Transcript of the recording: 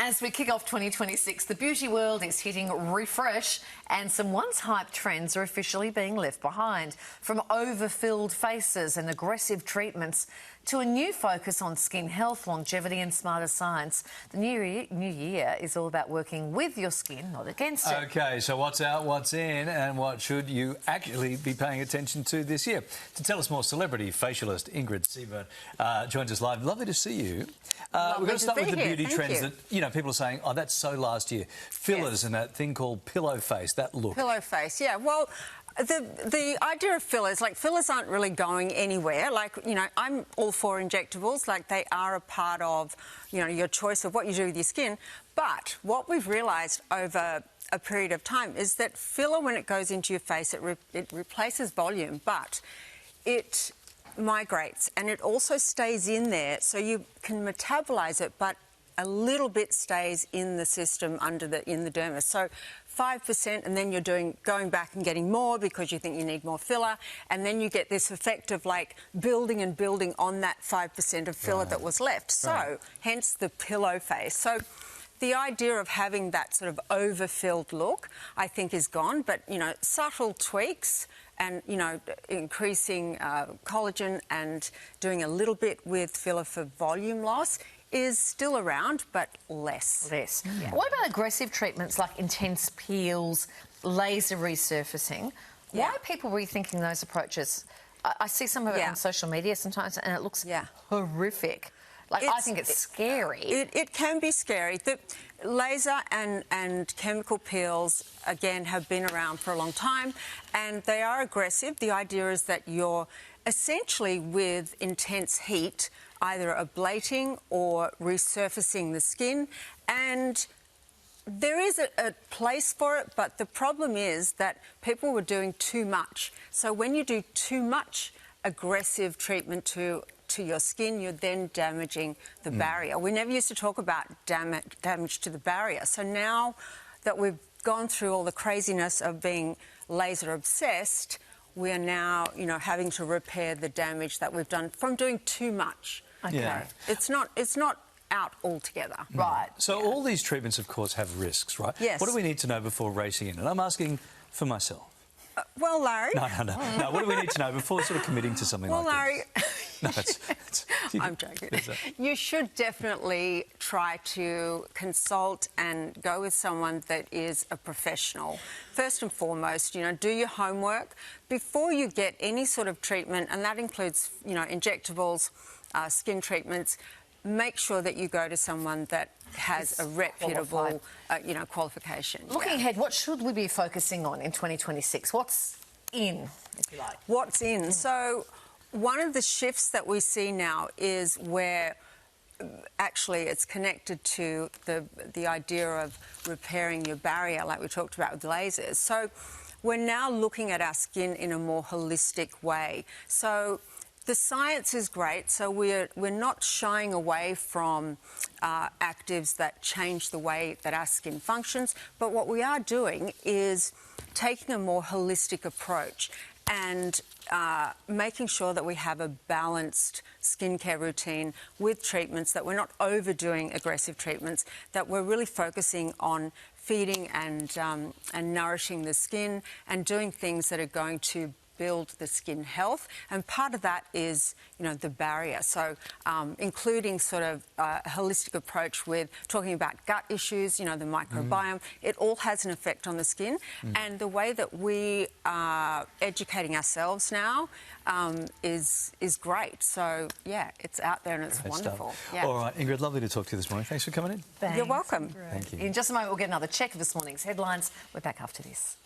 As we kick off 2026, the beauty world is hitting refresh and some once hyped trends are officially being left behind. From overfilled faces and aggressive treatments to a new focus on skin health, longevity and smarter science. The new year is all about working with your skin, not against it. OK, so what's out, what's in and what should you actually be paying attention to this year? To tell us more, celebrity facialist Ingrid Seaburn joins us live. Lovely to see you. We're going to start with the beauty trends that, you know, people are saying, oh, that's so last year. Fillers and that thing called pillow face, that look. Pillow face, yeah. Well, the idea of fillers, like fillers aren't really going anywhere. Like, you know, I'm all for injectables. Like they are a part of, you know, your choice of what you do with your skin. But what we've realised over a period of time is that filler, when it goes into your face, it replaces volume, but it migrates and it also stays in there, so you can metabolize it, but a little bit stays in the system in the dermis. So 5%, and then you're going back and getting more because you think you need more filler, and then you get this effect of like building and building on that 5% of filler that was left. So hence the pillow face. So the idea of having that sort of overfilled look, I think, is gone. But, you know, subtle tweaks and, you know, increasing collagen and doing a little bit with filler for volume loss is still around, but less. Yeah. What about aggressive treatments like intense peels, laser resurfacing? Why are people rethinking those approaches? I see some of it on social media sometimes and it looks horrific. Like, I think it's scary. It can be scary. The laser and chemical peels, again, have been around for a long time and they are aggressive. The idea is that you're essentially, with intense heat, either ablating or resurfacing the skin, and there is a place for it, but the problem is that people were doing too much. So when you do too much aggressive treatment to your skin, you're then damaging the barrier. We never used to talk about damage to the barrier. So now that we've gone through all the craziness of being laser obsessed, we are now, you know, having to repair the damage that we've done from doing too much. Okay. Yeah. It's not out altogether. Right. So all these treatments, of course, have risks, right? Yes. What do we need to know before racing in? And I'm asking for myself. Well, Larry... No, what do we need to know before sort of committing to something like Larry, this? No, it's I'm joking. You should definitely try to consult and go with someone that is a professional. First and foremost, you know, do your homework before you get any sort of treatment, and that includes, you know, injectables, skin treatments. Make sure that you go to someone that has a reputable, you know, qualification. Looking ahead, what should we be focusing on in 2026? What's in, if you like? What's in? So one of the shifts that we see now is where actually it's connected to the idea of repairing your barrier, like we talked about with lasers. So we're now looking at our skin in a more holistic way. So the science is great, so we're not shying away from actives that change the way that our skin functions, but what we are doing is taking a more holistic approach and making sure that we have a balanced skincare routine with treatments, that we're not overdoing aggressive treatments, that we're really focusing on feeding and nourishing the skin and doing things that are going to build the skin health, and part of that is, you know, the barrier. So including sort of a holistic approach with talking about gut issues, you know, the microbiome, it all has an effect on the skin. And the way that we are educating ourselves now is great. So yeah, it's out there and it's wonderful. Yeah. All right, Ingrid, lovely to talk to you this morning. Thanks for coming in. You're welcome. Thank you. In just a moment, we'll get another check of this morning's headlines. We're back after this.